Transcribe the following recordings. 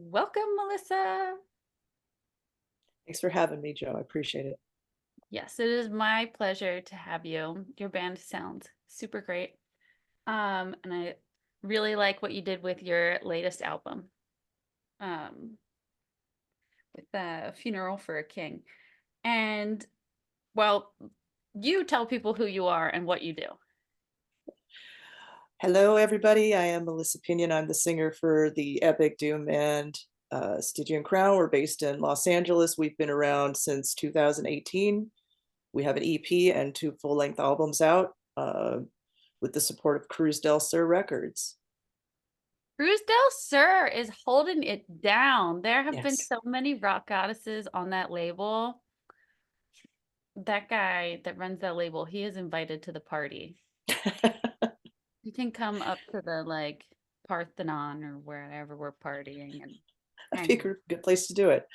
Welcome, Melissa. Thanks for having me, Joe. I appreciate it. Yes, it is my pleasure to have you. Your band sounds super great. And I really like what you did with your latest album, um, with the Funeral for a King. And well, you tell people who you are and what you do. Hello, everybody. I am Melissa Pinion. I'm the singer for the epic doom band Stygian Crown. We're based in Los Angeles. We've been around since 2018. We have an EP and two full-length albums out with the support of Cruz del Sur Records. Cruz del Sur is holding it down. There have been Yes. so many rock goddesses on that label. That guy that runs that label, he is invited to the party. You can come up to the like Parthenon or wherever we're partying and I hang out. figured good place to do it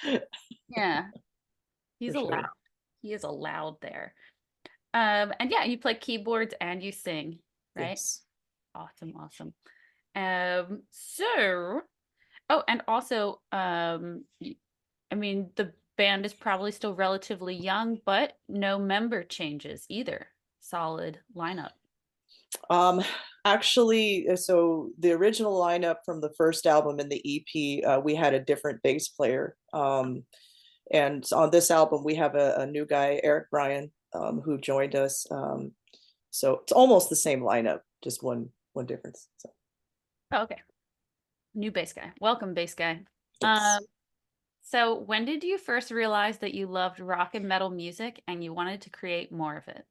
Yeah, he's for allowed. sure. He is allowed there. And yeah, you play keyboards and you sing, right? Yes. Awesome, awesome. So, oh, and also, I mean, the band is probably still relatively young, but no member changes either. Solid lineup. Um, Actually, so the original lineup from the first album and the EP, we had a different bass player. And on this album, we have a new guy, Eric Bryan, who joined us. So it's almost the same lineup, just one difference. So Oh, okay. New bass guy. Welcome, bass guy. Um, yes. so when did you first realize that you loved rock and metal music and you wanted to create more of it?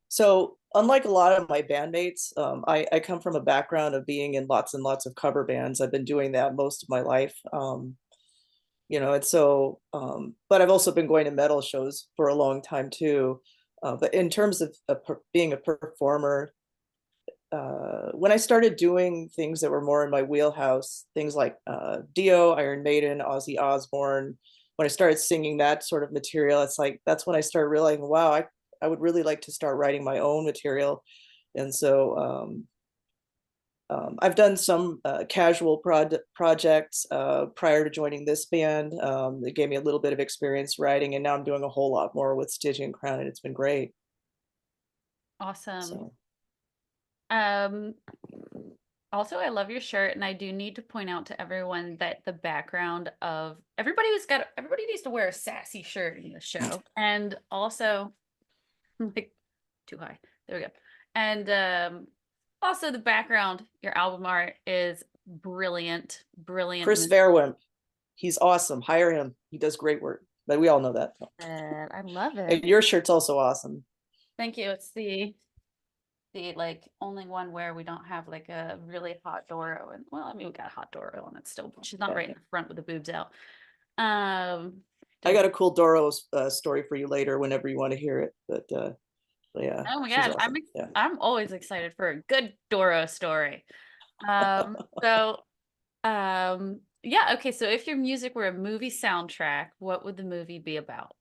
So unlike a lot of my bandmates, I come from a background of being in lots and lots of cover bands. I've been doing that most of my life. And so, but I've also been going to metal shows for a long time too. But in terms of being a performer, when I started doing things that were more in my wheelhouse, things like Dio, Iron Maiden, Ozzy Osbourne, when I started singing that sort of material, it's like that's when I started realizing, wow, I would really like to start writing my own material. And so I've done some casual projects prior to joining this band. It gave me a little bit of experience writing, and now I'm doing a whole lot more with Stygian Crown, and it's been great. Awesome. So Um, Also, I love your shirt, and I do need to point out to everyone that the background of everybody needs to wear a sassy shirt in the show. And also, like too high. There we go. And also the background, your album art is brilliant, Chris brilliant. Fairwimp, he's awesome. Hire him. He does great work. But we all know that. I love And it. your shirt's also awesome. Thank you. It's the like only one where we don't have like a really hot Doro, and well, I mean we got a hot Doro on it still, but she's not Yeah. right in the front with the boobs out. Um, I don't. got a cool Doro story for you later whenever you want to hear it. But yeah, Oh my she's gosh, awesome. Yeah. I'm always excited for a good Doro story. So yeah, okay, so if your music were a movie soundtrack, what would the movie be about?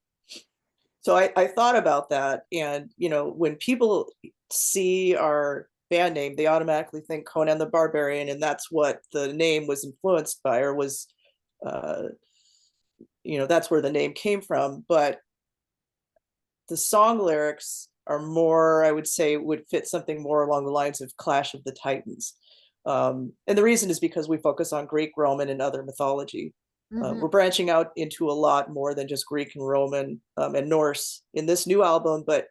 So I thought about that. And, when people see our band name, they automatically think Conan the Barbarian. And that's what the name was influenced by, or was, uh, that's where the name came from. But the song lyrics are more, I would say, would fit something more along the lines of Clash of the Titans. And the reason is because we focus on Greek, Roman, and other mythology. Hmm. We're branching out into a lot more than just Greek and Roman and Norse in this new album, but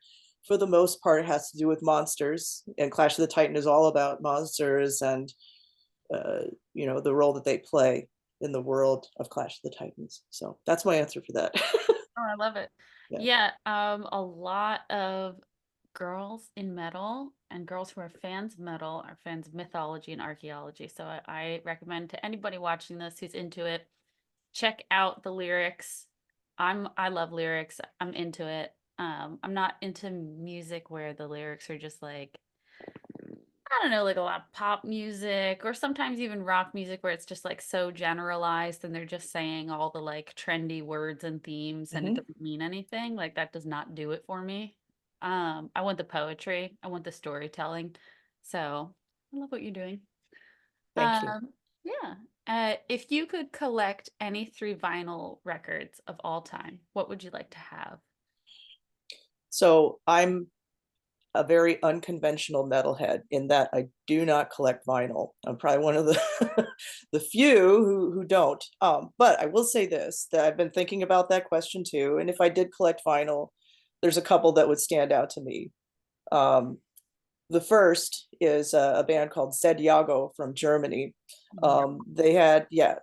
for the most part, it has to do with monsters. And Clash of the Titan is all about monsters and the role that they play in the world of Clash of the Titans. So that's my answer for that. Oh, I love it. Yeah. Yeah, a lot of girls in metal and girls who are fans of metal are fans of mythology and archaeology. So I recommend to anybody watching this who's into it, check out the lyrics. I love lyrics. I'm into it. I'm not into music where the lyrics are just like I don't know, like a lot of pop music or sometimes even rock music where it's just like so generalized and they're just saying all the like trendy words and themes and it Mm-hmm. doesn't mean anything. Like that does not do it for me. I want the poetry, I want the storytelling. So I love what you're doing. Thank you. Um, Yeah. If you could collect any three vinyl records of all time, what would you like to have? So I'm a very unconventional metalhead in that I do not collect vinyl. I'm probably one of the the few who don't. But I will say this, that I've been thinking about that question too. And if I did collect vinyl, there's a couple that would stand out to me. Um, the first is a band called Zedjago from Germany. No. They had, yeah,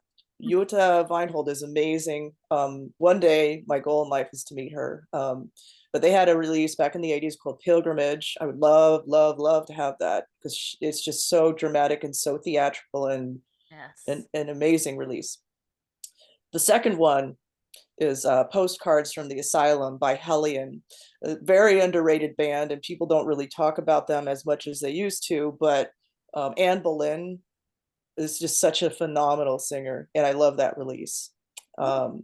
Jutta Weinhold is amazing. One day, my goal in life is to meet her. But they had a release back in the 80s called Pilgrimage. I would love, love, love to have that because it's just so dramatic and so theatrical and Yes. an amazing release. The second one is Postcards from the Asylum by Hellion, a very underrated band, and people don't really talk about them as much as they used to. But Anne Boleyn is just such a phenomenal singer, and I love that release. Oh, Um,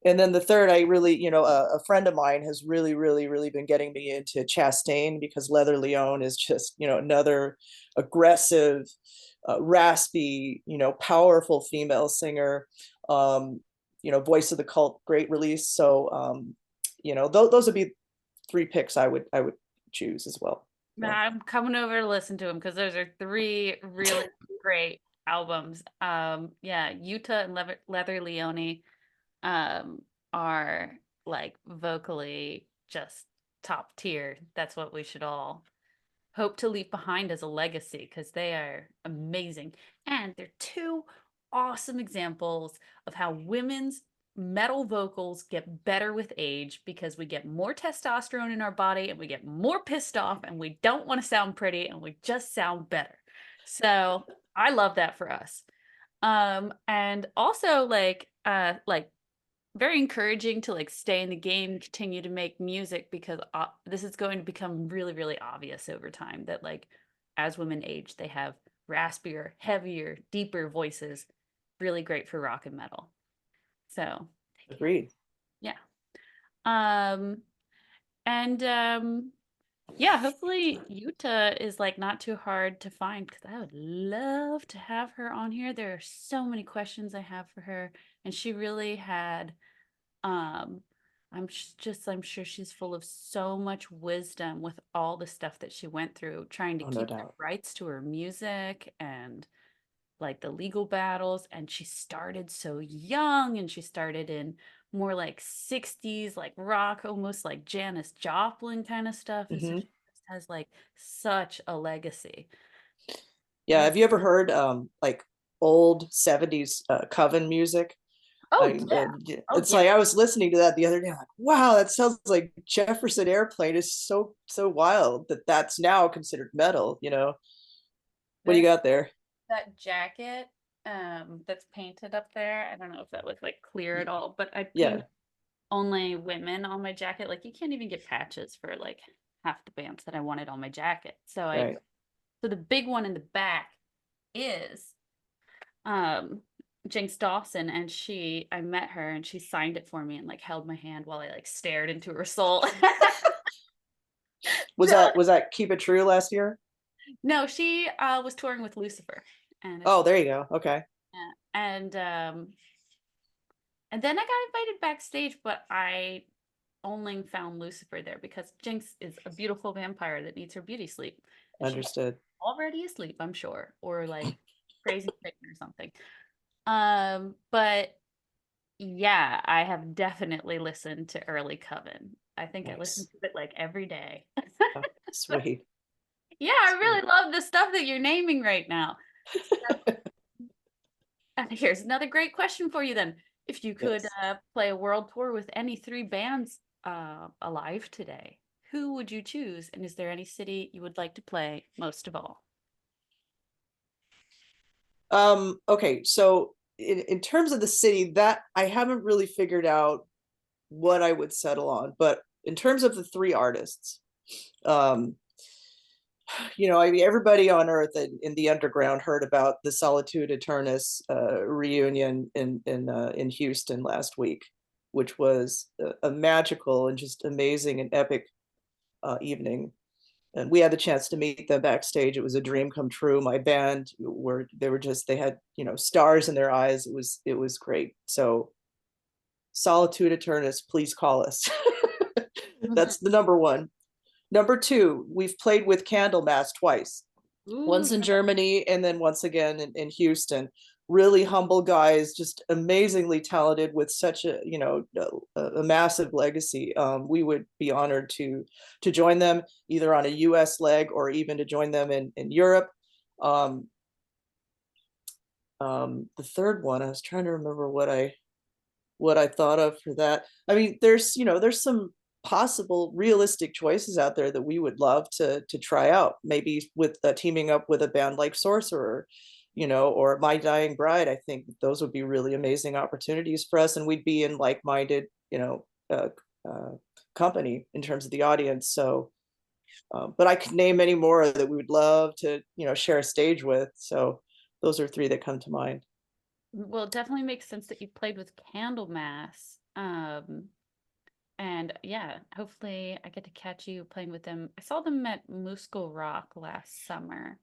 and then the third, I really, a friend of mine has really, really, really been getting me into Chastain because Leather Leone is just, another aggressive, raspy, powerful female singer. Um, Voice of the Cult, great release. So, those would be three picks I would choose as well. man, Yeah. I'm coming over to listen to them because those are three really great albums. Yeah, Utah and Leather Leone um are like vocally just top tier. That's what we should all hope to leave behind as a legacy because they are amazing. And they're two awesome examples of how women's metal vocals get better with age because we get more testosterone in our body and we get more pissed off and we don't want to sound pretty and we just sound better. So I love that for us. And also like very encouraging to like stay in the game and continue to make music because this is going to become really, really obvious over time that like as women age, they have raspier, heavier, deeper voices, really great for rock and metal. So thank you. Agreed. Yeah. Um, and yeah, hopefully Utah is like not too hard to find because I would love to have her on here. There are so many questions I have for her, and she really had um, I'm sure she's full of so much wisdom with all the stuff that she went through trying to Oh, no keep the doubt. rights to her music and like the legal battles. And she started so young and she started in more like 60s, like rock, almost like Janis Joplin kind of stuff. And so Hmm. she just has like such a legacy. Yeah. Yeah. Have you ever heard like old 70s coven music? Oh, yeah. Oh, It's yeah. like I was listening to that the other day. I'm like, wow, that sounds like Jefferson Airplane is so wild that that's now considered metal. What do you There's got there? that jacket that's painted up there. I don't know if that was like clear at all, but I Yeah, paint only women on my jacket. Like you can't even get patches for like half the bands that I wanted on my jacket. right. So the big one in the back is um Jinx Dawson, and I met her and she signed it for me and like held my hand while I like stared into her soul. Was So that Keep It True last year? no, she was touring with Lucifer and Oh, there you go. Okay, yeah. And then I got invited backstage, but I only found Lucifer there because Jinx is a beautiful vampire that needs her beauty sleep. And she's understood. already asleep, I'm sure, or like crazy sick or something. But yeah, I have definitely listened to early Coven. I think I listen Nice. to it like every day. Oh, sweet, Yeah, I sweet. really love the stuff that you're naming right now. And here's another great question for you then. If you could Yes. play a world tour with any three bands alive today, who would you choose? And is there any city you would like to play most of all? Okay, so in terms of the city, that I haven't really figured out what I would settle on, but in terms of the three artists, um, I mean, everybody on Earth in the underground heard about the Solitude Aeternus reunion in Houston last week, which was a magical and just amazing and epic evening. and we had the chance to meet them backstage. It was a dream come true. My band were they were just they had, you know, stars in their eyes. It was great. So Solitude Aeternus, please call us. That's the number one. Number two, we've played with Candlemass twice, Ooh, once in Germany and then once again in Houston. Really humble guys, just amazingly talented with such a, you know, a massive legacy. We would be honored to join them either on a US leg or even to join them in Europe. Um, the third one, I was trying to remember what I thought of for that. I mean, there's, you know, there's some possible realistic choices out there that we would love to try out. Maybe with teaming up with a band like Sorcerer, you know, or My Dying Bride. I think those would be really amazing opportunities for us, and we'd be in like-minded, you know, uh, company in terms of the audience. So, but I could name many more that we would love to, you know, share a stage with. So those are three that come to mind. well, it definitely makes sense that you played with Candlemass. And yeah, hopefully I get to catch you playing with them. I saw them at Muscle Rock last summer.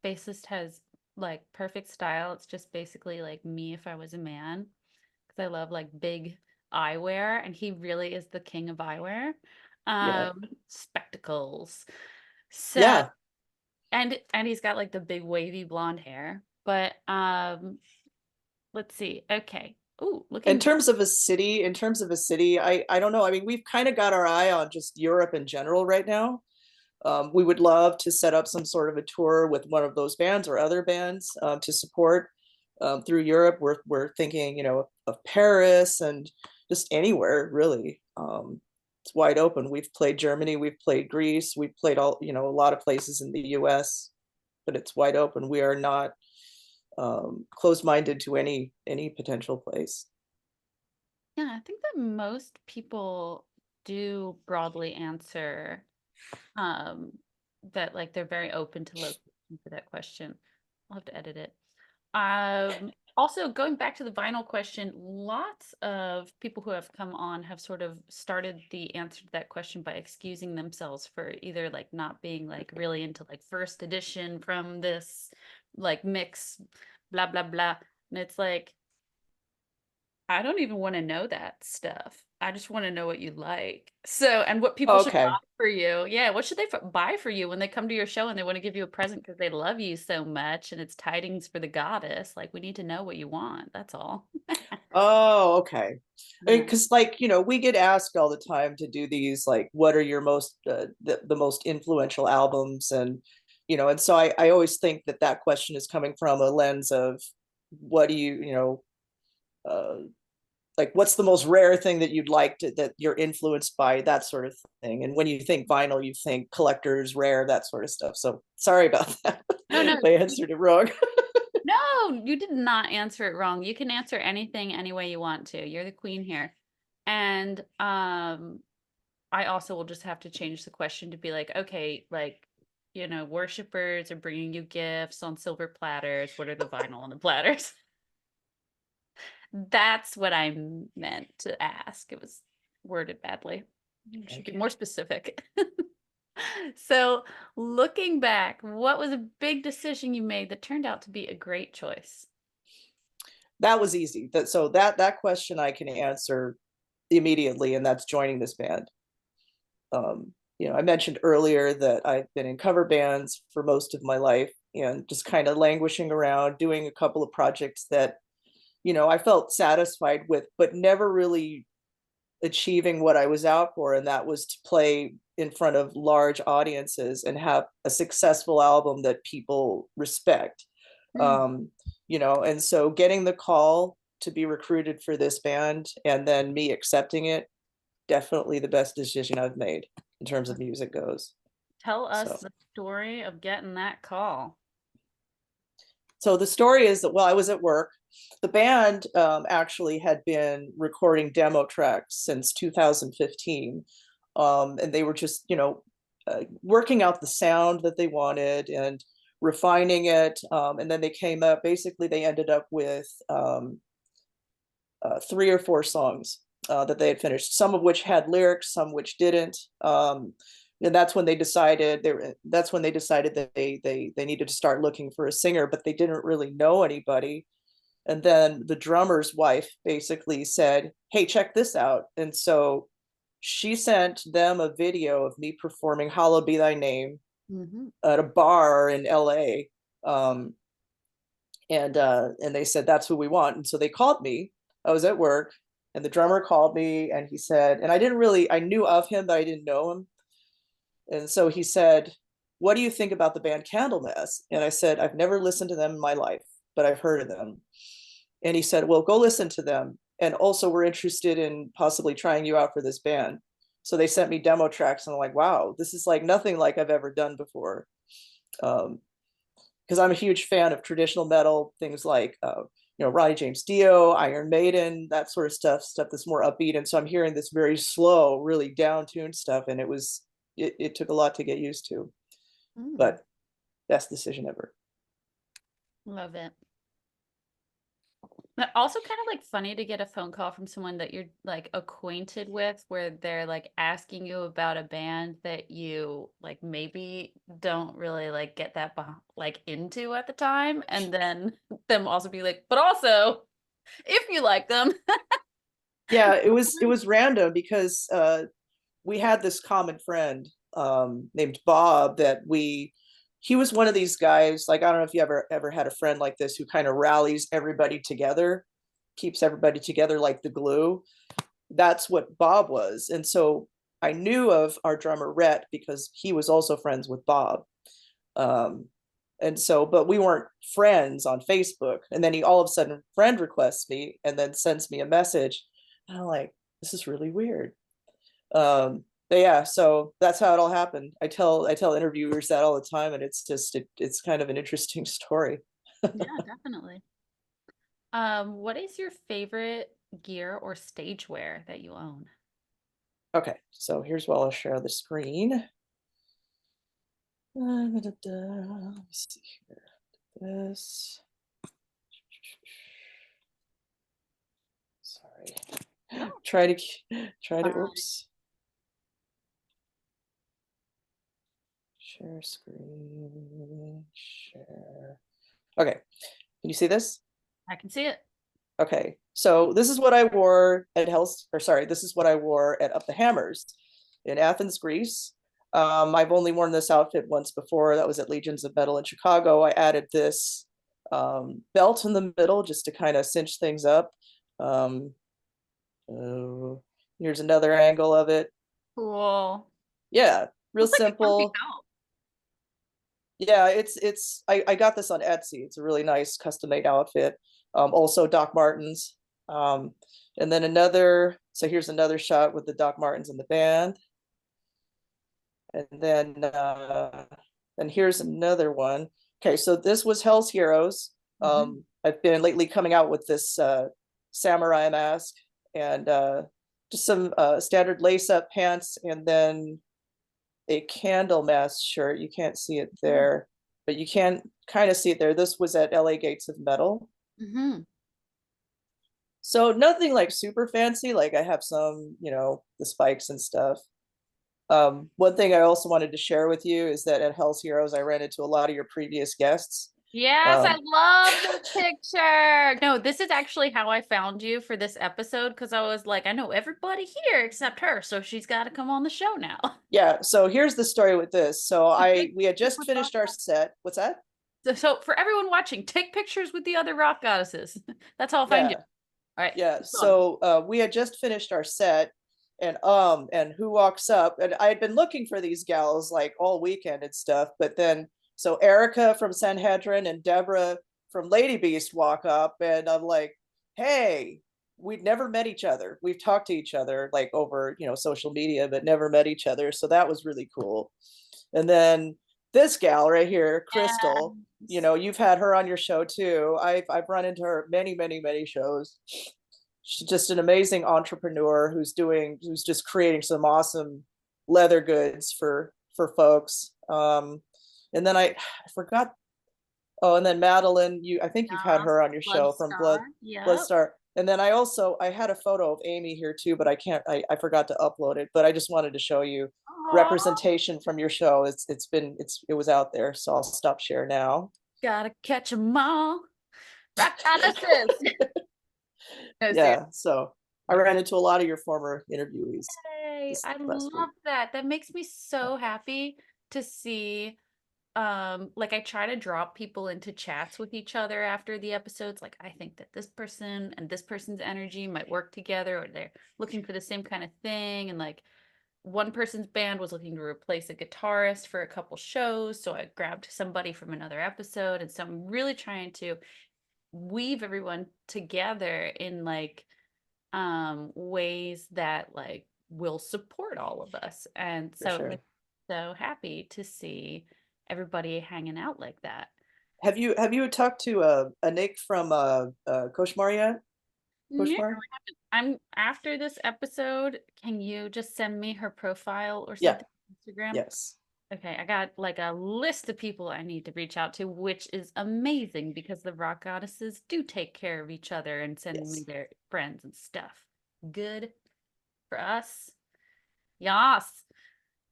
Bassist has like perfect style. It's just basically like me if I was a man, because I love like big eyewear, and he really is the king of eyewear. Yeah, Spectacles. So, yeah. and he's got like the big wavy blonde hair. But let's see. Okay. Ooh, In looking back. terms of a city, I don't know. I mean, we've kind of got our eye on just Europe in general right now. We would love to set up some sort of a tour with one of those bands or other bands to support through Europe. We're thinking, you know, of Paris and just anywhere really. It's wide open. We've played Germany, we've played Greece, we've played all, you know, a lot of places in the U.S., but it's wide open. We are not closed-minded to any potential place. Yeah, I think that most people do broadly answer um that like they're very open to location for that question. I'll have to edit it. Also going back to the vinyl question, lots of people who have come on have sort of started the answer to that question by excusing themselves for either like not being like really into like first edition from this like mix, blah blah blah. And it's like I don't even want to know that stuff. I just want to know what you like. So, and what people should buy Okay. for you. Yeah, what should they buy for you when they come to your show and they want to give you a present because they love you so much and it's tidings for the goddess? Like, we need to know what you want. That's all. Oh, okay. I mean, Yeah. because like, you know, we get asked all the time to do these, like, what are your most the most influential albums, and you know, and so I always think that that question is coming from a lens of what do you, you know, uh, like what's the most rare thing that you'd like to that you're influenced by, that sort of thing. And when you think vinyl, you think collectors, rare, that sort of stuff. So sorry about that. No, no, I answered it wrong. no, you did not answer it wrong. You can answer anything any way you want to. You're the queen here. And I also will just have to change the question to be like, okay, like, you know, worshipers are bringing you gifts on silver platters. What are the vinyl on the platters? That's what I meant to ask. It was worded badly. You should be Okay. more specific. So, looking back, what was a big decision you made that turned out to be a great choice? That was easy. That question I can answer immediately, and that's joining this band. You know, I mentioned earlier that I've been in cover bands for most of my life and just kind of languishing around doing a couple of projects that, you know, I felt satisfied with, but never really achieving what I was out for, and that was to play in front of large audiences and have a successful album that people respect. Mm. Um, you know, and so getting the call to be recruited for this band and then me accepting it, definitely the best decision I've made in terms of music goes. Tell us So, the story of getting that call. so the story is that, well, I was at work. The band actually had been recording demo tracks since 2015. And they were just, you know, working out the sound that they wanted and refining it. And then they came up, basically, they ended up with 3 or 4 songs that they had finished, some of which had lyrics, some which didn't. And that's when they decided that they needed to start looking for a singer, but they didn't really know anybody. And then the drummer's wife basically said, "Hey, check this out." And so she sent them a video of me performing "Hallowed Be Thy Name" Hmm. at a bar in LA. And they said, "That's who we want." And so they called me. I was at work, and the drummer called me, and he said, and I knew of him, but I didn't know him. And so he said, "What do you think about the band Candlemass?" And I said, "I've never listened to them in my life, but I've heard of them." And he said, "Well, go listen to them. And also, we're interested in possibly trying you out for this band." So they sent me demo tracks, and I'm like, wow, this is like nothing like I've ever done before. Because I'm a huge fan of traditional metal, things like, Ronnie James Dio, Iron Maiden, that sort of stuff that's more upbeat. And so I'm hearing this very slow, really down-tuned stuff, and it took a lot to get used to, Mm, but best decision ever. love it. But also kind of like funny to get a phone call from someone that you're like acquainted with where they're like asking you about a band that you like maybe don't really like get that like into at the time, and then them also be like, but also if you like them. Yeah, it was random because we had this common friend named Bob that he was one of these guys, like, I don't know if you ever had a friend like this who kind of rallies everybody together, keeps everybody together like the glue. That's what Bob was. And so I knew of our drummer Rhett because he was also friends with Bob. Um, and so, but we weren't friends on Facebook. And then he all of a sudden friend requests me and then sends me a message. And I'm like, this is really weird. But yeah, so that's how it all happened. I tell interviewers that all the time, and it's kind of an interesting story. Yeah, definitely. What is your favorite gear or stage wear that you own? Okay, so here's what I'll share the screen. Let me see here. This. Sorry. No, Try to. fine. Oops. Share screen. Share. Okay. Can you see this? I can see it. Okay, so this is what I wore at Hell's, or sorry, this is what I wore at Up the Hammers in Athens, Greece. I've only worn this outfit once before. That was at Legions of Metal in Chicago. I added this belt in the middle just to kind of cinch things up. Um, uh, Here's another angle of it. Cool. Yeah, real Looks like a comfy simple. belt. Yeah, I got this on Etsy. It's a really nice custom made outfit. Also Doc Martens. Um, and then so here's another shot with the Doc Martens in the band. And then here's another one. Okay, so this was Hell's Heroes. Hmm. I've been lately coming out with this samurai mask and just some standard lace-up pants, and then a Candlemass shirt. You can't see it there, but you can kind of see it there. This was at LA Gates of Metal. Mm-hmm. So nothing like super fancy. Like I have some, the spikes and stuff. One thing I also wanted to share with you is that at Hell's Heroes, I ran into a lot of your previous guests. Yes, I Um, love this picture. No, this is actually how I found you for this episode because I was like, I know everybody here except her, so she's got to come on the show now. yeah, so here's the story with this. So So take we had pictures just with finished our set. What's that? so for everyone watching, take pictures with the other rock goddesses. That's how I'll find you. Yeah, All right, yeah. keep going. So we had just finished our set, and who walks up? And I had been looking for these gals like all weekend and stuff, but then so Erica from Sanhedrin and Deborah from Lady Beast walk up, and I'm like, hey, we'd never met each other. We've talked to each other like over, social media, but never met each other. So that was really cool. And then this gal right here, Crystal, Yes. you've had her on your show too. I've run into her many, many, many shows. She's just an amazing entrepreneur who's just creating some awesome leather goods for folks. And then I forgot. Oh, and then Madeline, I think you've had Yes. her on your show from Bloodstar. Yep. Bloodstar. And then I had a photo of Amy here too, but I forgot to upload it, but I just wanted to show you Oh, representation from your show. It was out there, so I'll stop share now. gotta catch 'em all. Rock goddesses. No, seriously. Yeah, so I ran into a lot of your former interviewees Yay, this I last love week. that. That makes me so happy to see. Like I try to drop people into chats with each other after the episodes. Like I think that this person and this person's energy might work together, or they're looking for the same kind of thing. And like one person's band was looking to replace a guitarist for a couple shows, so I grabbed somebody from another episode. And so I'm really trying to weave everyone together in like ways that like will support all of us. And For so it sure. makes me so happy to see everybody hanging out like that. Have you talked to a Nick from Koshmar yet? Yeah, Koshmar? I'm after this episode, can you just send me her profile or Yeah, something on Instagram? yes. Okay, I got like a list of people I need to reach out to, which is amazing because the rock goddesses do take care of each other and send me Yes. their friends and stuff. Good for us. Yas.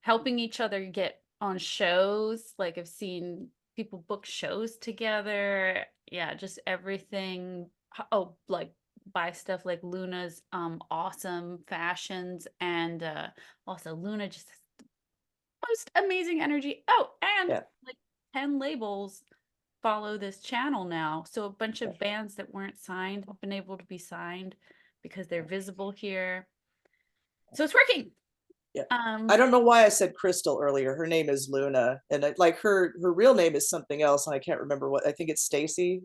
Helping each other get on shows. Like I've seen people book shows together. Yeah, just everything. Oh, like buy stuff like Luna's awesome fashions and also Luna just has the most amazing energy. Oh, and Yeah. like 10 labels follow this channel now. So a bunch Yeah. of bands that weren't signed have been able to be signed because they're visible here. So it's working. Yeah. I Um don't know why I said Crystal earlier. Her name is Luna, and like her real name is something else, and I can't remember what. I think it's Stacy.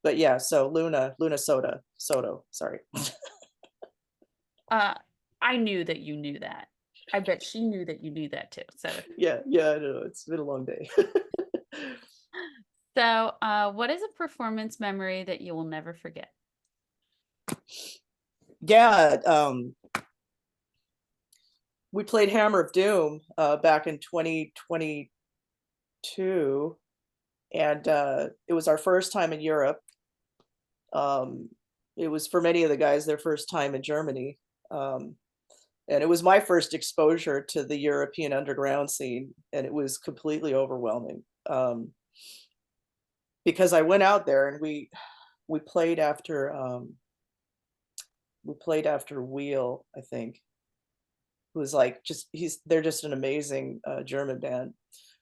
But yeah, so Luna Soto. Sorry. Uh, I knew that you knew that. I bet she knew that you knew that too. Yeah, yeah, I know. It's been a long day. What is a performance memory that you will never forget? Yeah, we played Hammer of Doom back in 2022, and it was our first time in Europe. Um, it was for many of the guys their first time in Germany. Um, and it was my first exposure to the European underground scene, and it was completely overwhelming. Because I went out there and we played after Wheel, I think. Who was like just they're just an amazing German band.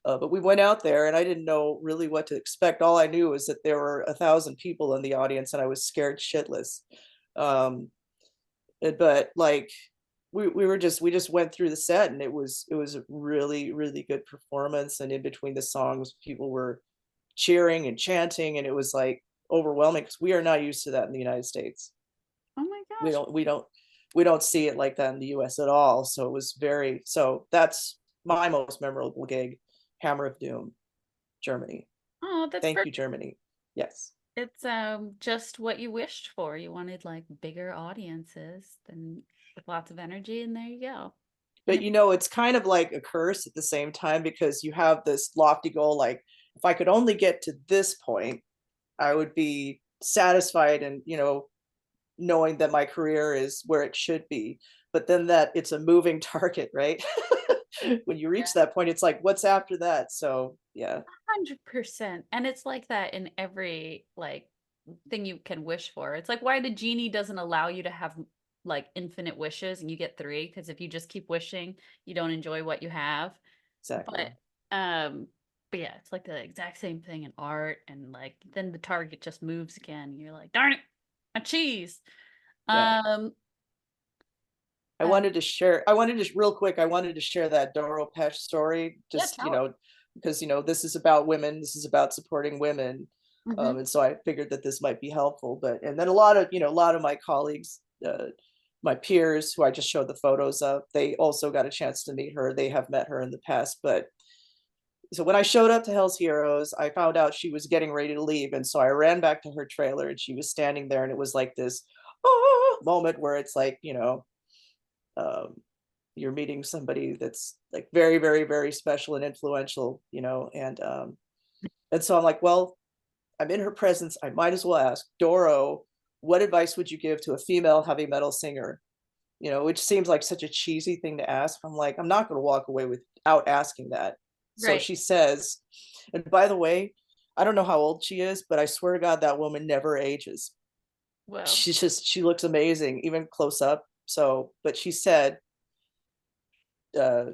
But we went out there and I didn't know really what to expect. All I knew was that there were 1,000 people in the audience and I was scared shitless. Um, but like we just went through the set and it was a really, really good performance. And in between the songs, people were cheering and chanting, and it was like overwhelming because we are not used to that in the United States. Oh my We gosh. don't we don't we don't see it like that in the US at all. So it was very so that's my most memorable gig, Hammer of Doom, Germany. Oh, that's Thank you, perfect. Germany. Yes. It's just what you wished for. You wanted like bigger audiences than with lots of energy, and there you go. And But it's kind of like a curse at the same time because you have this lofty goal like if I could only get to this point, I would be satisfied and, knowing that my career is where it should be. But then that it's a moving target, right? When you reach that point, it's like, what's after that? So yeah, 100%. And it's like that in every like thing you can wish for. It's like why the genie doesn't allow you to have like infinite wishes and you get three, because if you just keep wishing, you don't enjoy what you have. exactly. But um but yeah, it's like the exact same thing in art, and like then the target just moves again. You're like, darn it, a cheese. Yeah. Um uh, I wanted to real quick, I wanted to share that Doro Pesh story, yeah, just, tell because, this is about women, this is about supporting women. it. Hmm. And so I figured that this might be helpful. But, and then a lot of my colleagues, my peers who I just showed the photos of, they also got a chance to meet her. They have met her in the past. But so when I showed up to Hell's Heroes, I found out she was getting ready to leave. And so I ran back to her trailer and she was standing there and it was like this moment where it's like, um, you're meeting somebody that's like very, very, very special and influential, and so I'm like, well, I'm in her presence. I might as well ask Doro, what advice would you give to a female heavy metal singer? You know, which seems like such a cheesy thing to ask. I'm like, I'm not going to walk away without asking that. So Right. she says, and by the way, I don't know how old she is, but I swear to God, that woman never ages. Well, She looks amazing, even close up. So, but she said, uh,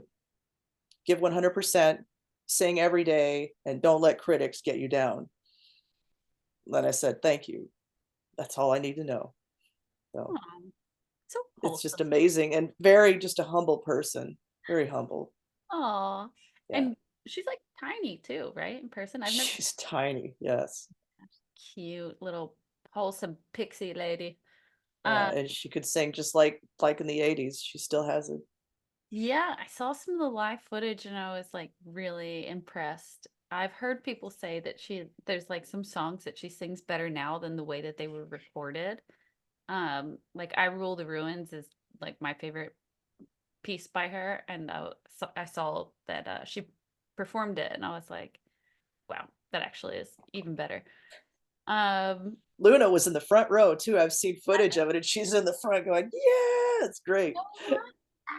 give 100%, sing every day, and don't let critics get you down. Then I said, thank you. That's all I need to know. So oh, so it's just wholesome. amazing and very just a humble person, very humble. Oh, Yeah. and she's like tiny too, right? In person, I've never She's tiny. Yes. cute little wholesome pixie lady. Yeah. Uh, And she could sing just like in the 80s. She still has it. yeah, I saw some of the live footage and I was like really impressed. I've heard people say that there's like some songs that she sings better now than the way that they were recorded. Like I Rule the Ruins is like my favorite piece by her, and so I saw that she performed it, and I was like, wow, that actually is even better. Um, Luna was in the front row too. I've seen footage of it and she's in the front going, yeah, it's great. know what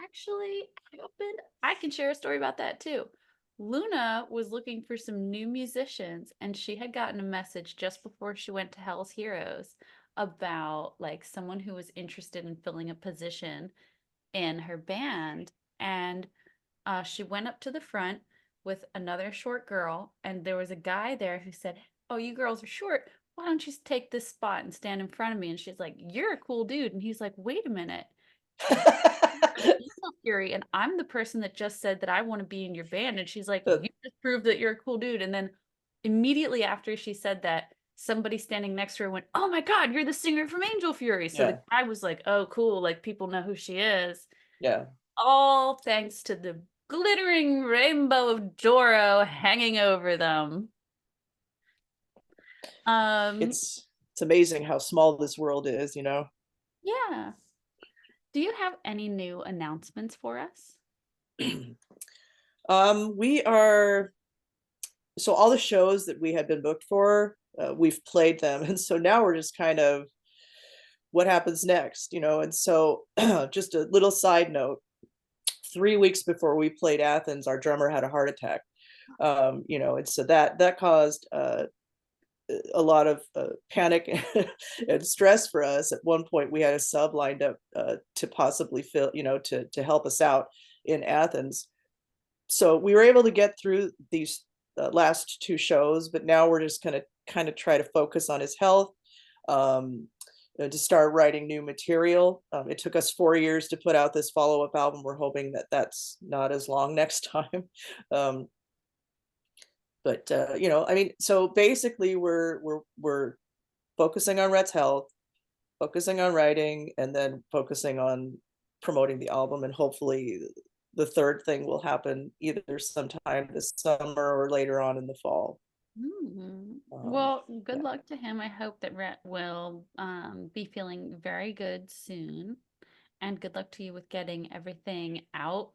actually happened? I can share a story about that too. Luna was looking for some new musicians, and she had gotten a message just before she went to Hell's Heroes about like someone who was interested in filling a position in her band. And she went up to the front with another short girl, and there was a guy there who said, "Oh, you girls are short. Why don't you take this spot and stand in front of me?" And she's like, "You're a cool dude." And he's like, "Wait a minute. You're an emo Fury, and I'm the person that just said that I want to be in your band." And she's like, "You just proved that you're a cool dude." And then immediately after she said that, somebody standing next to her went, "Oh my God, you're the singer from Angel Fury." So the Yeah. guy was like, "Oh, cool. Like people know who she is." Yeah. All thanks to the glittering rainbow of Doro hanging over them. Um, It's amazing how small this world is, you know. yeah. Do you have any new announcements for us? We are so all the shows that we had been booked for, we've played them, and so now we're just kind of what happens next, you know. And so, just a little side note: 3 weeks before we played Athens, our drummer had a heart attack. You know, and so that caused a lot of panic and stress for us. At one point, we had a sub lined up to possibly fill, you know, to help us out in Athens. So we were able to get through these last two shows, but now we're just going to kind of try to focus on his health, um, to start writing new material. It took us 4 years to put out this follow-up album. We're hoping that that's not as long next time. um, but you know, I mean, so basically we're focusing on Rhett's health, focusing on writing, and then focusing on promoting the album. And hopefully the third thing will happen either sometime this summer or later on in the fall. Well, good Yeah. luck to him. I hope that Rhett will be feeling very good soon. And good luck to you with getting everything out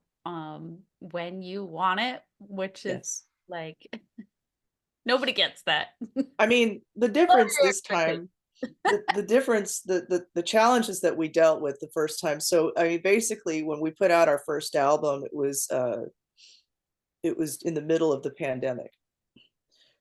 when you want it, which is Yes. like nobody gets that. What I mean, the are difference your this expectations? time, the difference, the challenges that we dealt with the first time. So I mean, basically, when we put out our first album, it was in the middle of the pandemic,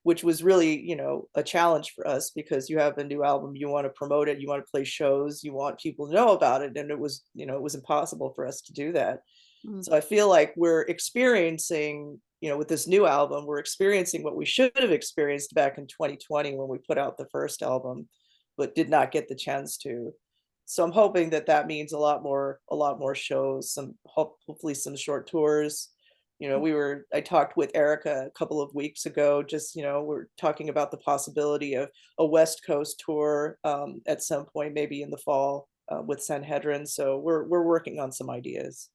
which was really, you know, a challenge for us because you have a new album, you want to promote it, you want to play shows, you want people to know about it, and it was, you know, it was impossible for us to do that. Mm. So I feel like we're experiencing, you know, with this new album, we're experiencing what we should have experienced back in 2020 when we put out the first album, but did not get the chance to. So I'm hoping that that means a lot more shows, hopefully some short tours. You know, I talked with Erica a couple of weeks ago, just, you know, we're talking about the possibility of a West Coast tour at some point, maybe in the fall with Sanhedrin. So we're working on some ideas.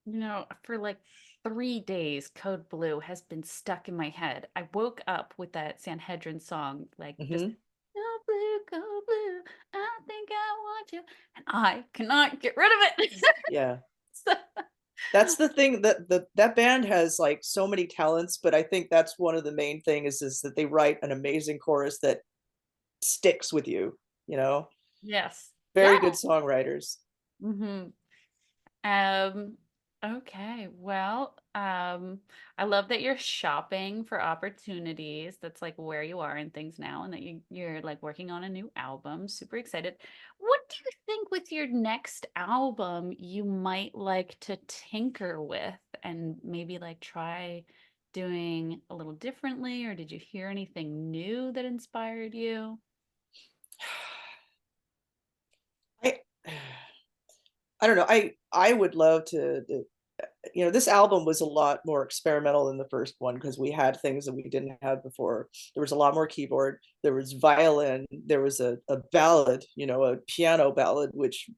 You know, for like 3 days, Code Blue has been stuck in my head. I woke up with that Sanhedrin song, like just Hmm. Code Blue, I think I want you, and I cannot get rid of it. Yeah. So, That's the thing, that that band has like so many talents, but I think that's one of the main things is that they write an amazing chorus that sticks with you, you know? Yes. Yeah. Very good songwriters. Mm-hmm. Um, okay. Well, I love that you're shopping for opportunities. That's like where you are in things now, and that you're like working on a new album. Super excited. What do you think with your next album you might like to tinker with and maybe like try doing a little differently, or did you hear anything new that inspired you? I I don't know. I would love to, this album was a lot more experimental than the first one because we had things that we didn't have before. There was a lot more keyboard, there was violin, there was a ballad, a piano ballad, which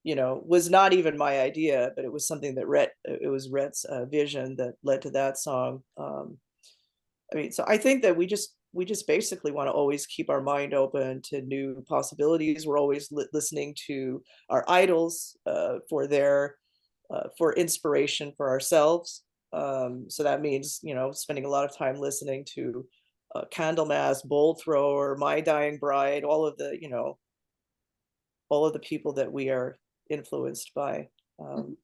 was not even my idea, but it was something that it was Rhett's vision that led to that song. I mean, so I think that we just basically want to always keep our mind open to new possibilities. We're always listening to our idols for inspiration for ourselves. So that means spending a lot of time listening to Candlemass, Bowl Thrower, My Dying Bride, all of the people that we are influenced by. Mhm. Um,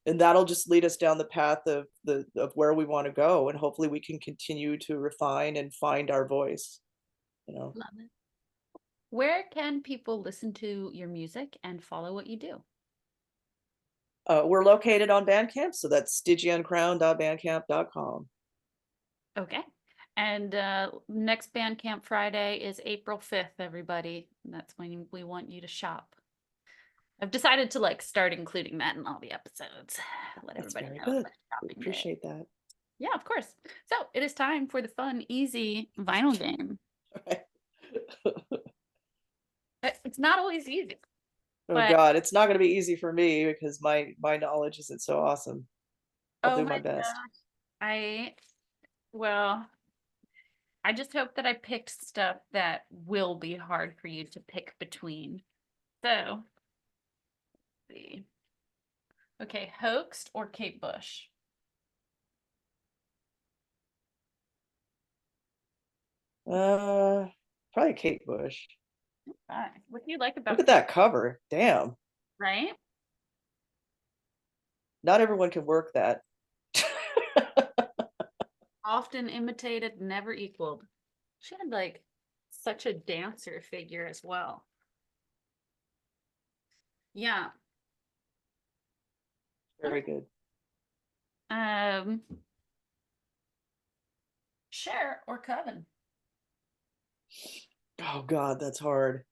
and that'll just lead us down the path of where we want to go, and hopefully we can continue to refine and find our voice. you know Love it. Where can people listen to your music and follow what you do? we're located on Bandcamp, so that's stygiancrown.bandcamp.com. Okay. And next Bandcamp Friday is April 5th, everybody. That's when we want you to shop. I've decided to like start including that in all the episodes. Let That's everybody very know it's good. like We shopping day. appreciate that. Yeah, of course. So it is time for the fun, easy vinyl game. It's not always easy, Oh but God, it's not going to be easy for me because my knowledge isn't so awesome. I'll oh do my my best. gosh. I, well, I just hope that I picked stuff that will be hard for you to pick between. So, let's see. Okay, hoaxed or Kate Bush? Uh, Probably Kate Bush. What do you like Look about at Kate, that cover. Damn, right? not everyone can work that. Often imitated, never equaled. She had like such a dancer figure as well. Yeah. Very good. Um, Cher or Coven? Oh God, that's hard.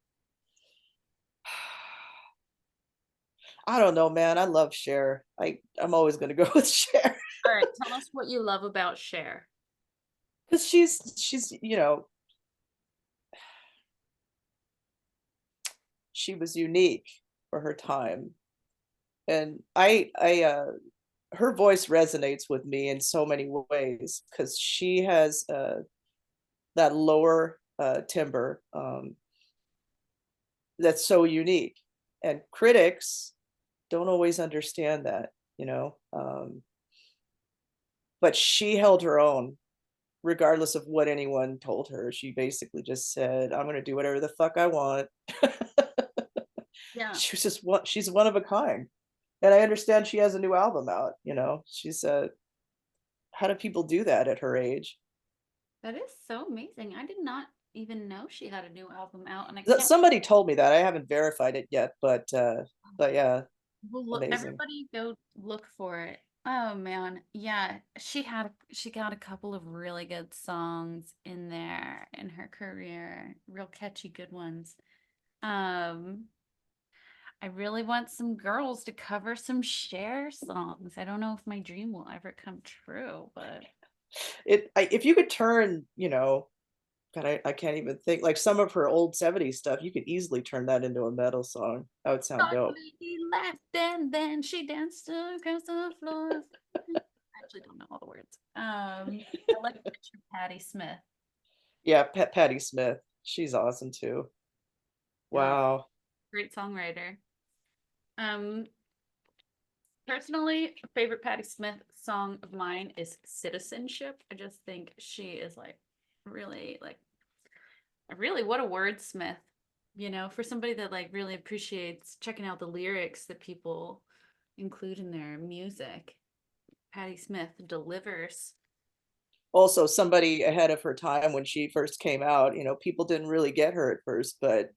I don't know, man. I love Cher. I'm always gonna go with Cher All right, tell us what you love about Cher. because she was unique for her time, and her voice resonates with me in so many ways because she has that lower timbre that's so unique, and critics don't always understand that, but she held her own regardless of what anyone told her. She basically just said, I'm going to do whatever the fuck I want. Yeah, She's one of a kind. And I understand she has a new album out, how do people do that at her age? that is so amazing. I did not even know she had a new album out, and I can't. Somebody told me that. I haven't verified it yet, but yeah, Well, look, amazing. everybody go look for it. Oh man, yeah, she got a couple of really good songs in there in her career, real catchy good ones. Um, I really want some girls to cover some Cher songs. I don't know if my dream will ever come true, but If you could turn, God, I can't even think, like some of her old 70s stuff, you could easily turn that into a metal song. That would sound dope. softly laughed and then she danced across the floor. I actually don't know all the words. I like Picture Patti Smith. Yeah, Patti Smith. She's awesome too. Yeah, Wow. great songwriter. Um, Personally, a favorite Patti Smith song of mine is Citizenship. I just think she is like really what a wordsmith. you know, for somebody that like really appreciates checking out the lyrics that people include in their music. Patti Smith delivers. Also, somebody ahead of her time when she first came out. People didn't really get her at first, but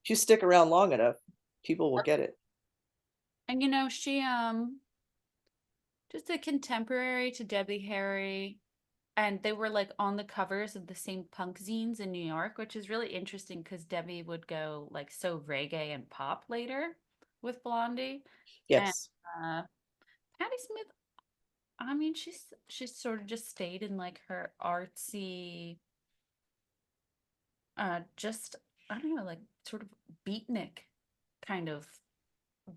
if you stick around long enough, people will get it. And you know, she just a contemporary to Debbie Harry, and they were like on the covers of the same punk zines in New York, which is really interesting because Debbie would go like so reggae and pop later with Blondie. And Yes. uh Patti Smith, I mean, she's sort of just stayed in like her artsy, just I don't know, like sort of beatnik kind of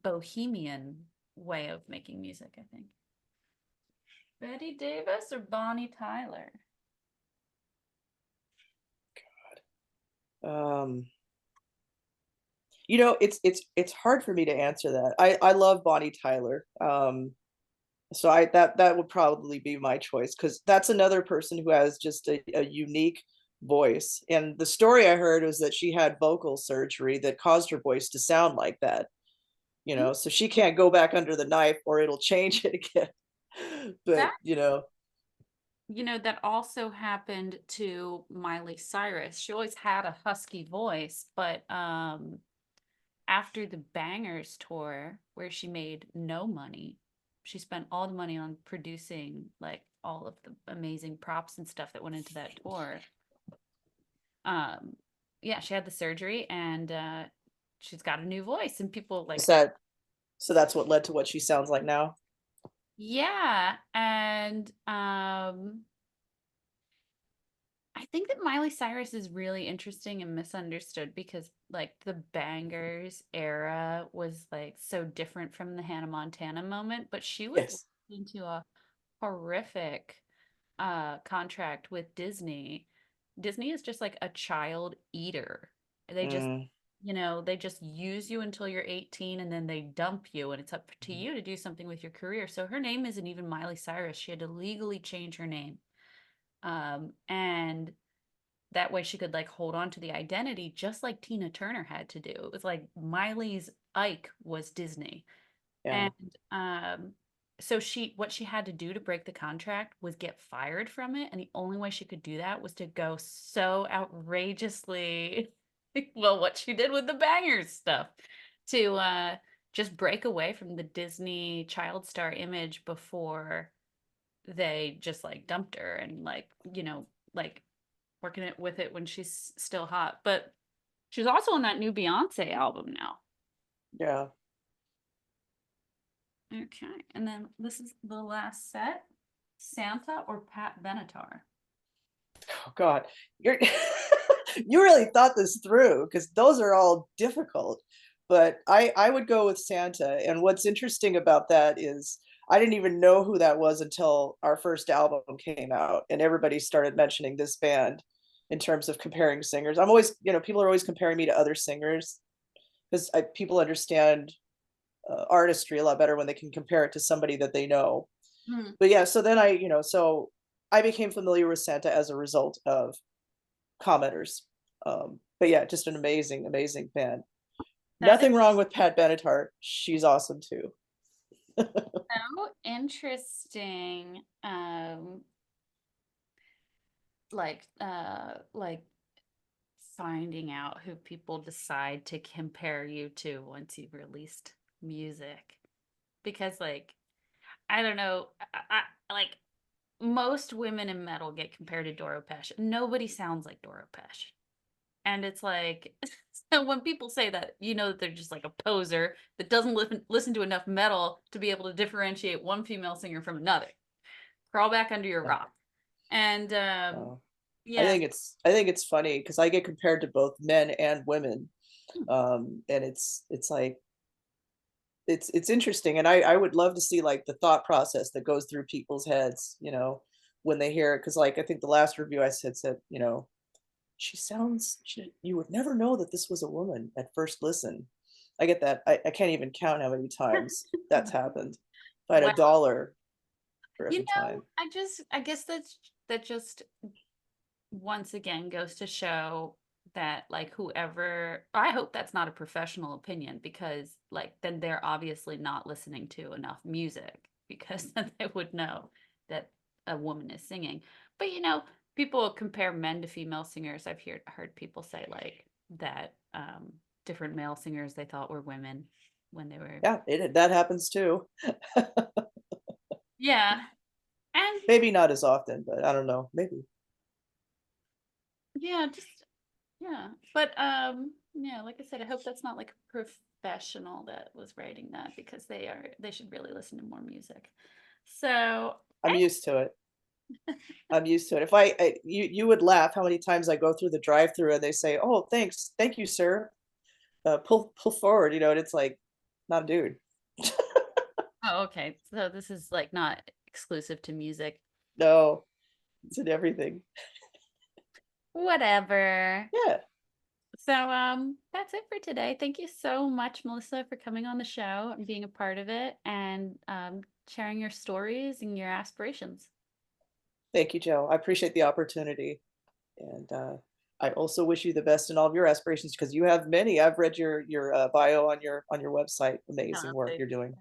bohemian way of making music, I think. Betty Davis or Bonnie Tyler? um it's hard for me to answer that. I love Bonnie Tyler. So that would probably be my choice, because that's another person who has just a unique voice. And the story I heard was that she had vocal surgery that caused her voice to sound like that. Mm, So she can't go back under the knife or it'll change it again. that, But you know, that also happened to Miley Cyrus. She always had a husky voice, but after the Bangers tour, where she made no money, she spent all the money on producing like all of the amazing props and stuff that went into that tour. Um, yeah, she had the surgery and she's got a new voice, and people is like, that so that's what led to what she sounds like now? yeah, and I think that Miley Cyrus is really interesting and misunderstood because like the Bangers era was like so different from the Hannah Montana moment, but she was Yes. into a horrific contract with Disney. Disney is just like a child eater. They just, Mm. you know, they just use you until you're 18 and then they dump you, and it's up to you to do something with your career. So her name isn't even Miley Cyrus. She had to legally change her name. And that way she could like hold on to the identity just like Tina Turner had to do. It was like Miley's Ike was Disney. Yeah. And so what she had to do to break the contract was get fired from it, and the only way she could do that was to go so outrageously well, what she did with the Bangers stuff, to just break away from the Disney child star image before they just like dumped her and like, you know, like working it with it when she's still hot. But she's also on that new Beyonce album now. Yeah. Okay. And then this is the last set. Santa or Pat Benatar? Oh God, you're you really thought this through, because those are all difficult. But I would go with Santa. And what's interesting about that is I didn't even know who that was until our first album came out, and everybody started mentioning this band in terms of comparing singers. I'm always, people are always comparing me to other singers, because people understand artistry a lot better when they can compare it to somebody that they know. Hmm. But yeah, so then so I became familiar with Santa as a result of commenters. But yeah, just an amazing, amazing band. That is Nothing wrong with Pat Benatar. She's awesome too. so interesting. Like finding out who people decide to compare you to once you've released music. Because like, I don't know, like most women in metal get compared to Doro Pesh. Nobody sounds like Doro Pesh. And it's like, so when people say that, you know that they're just like a poser that doesn't listen to enough metal to be able to differentiate one female singer from another. Crawl back under your Yeah. rock. And Uh, I yes, think it's funny because I get compared to both men and women. And it's like it's interesting, and I would love to see like the thought process that goes through people's heads, when they hear it. Because like I think the last review I said, you would never know that this was a woman at first listen. I get that. I can't even count how many times that's happened. If I had well, $1 for you every know, time. I guess that just once again goes to show that like whoever, I hope that's not a professional opinion, because like then they're obviously not listening to enough music, because then they would know that a woman is singing. But people compare men to female singers. I've heard people say like that different male singers they thought were women when they were. Yeah, that happens too. Yeah. And Maybe not as often, but I don't know. Maybe. yeah, just yeah. But yeah, like I said, I hope that's not like a professional that was writing that, because they should really listen to more music. So, I'm used to it. I'm used to it. If you would laugh how many times I go through the drive-through and they say, "Oh, thanks, thank you, sir. Pull forward," and it's like, not a dude. oh, okay. So this is like not exclusive to music. No, it's in everything. Whatever. Yeah, So that's it for today. Thank you so much, Melissa, for coming on the show and being a part of it, and sharing your stories and your aspirations. thank you, Joe. I appreciate the opportunity, and I also wish you the best in all of your aspirations because you have many. I've read your bio on your website. Amazing Oh, work thank you're doing.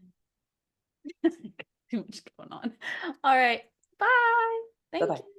you. Too much going on. All right. Bye. Bye Thank bye. you.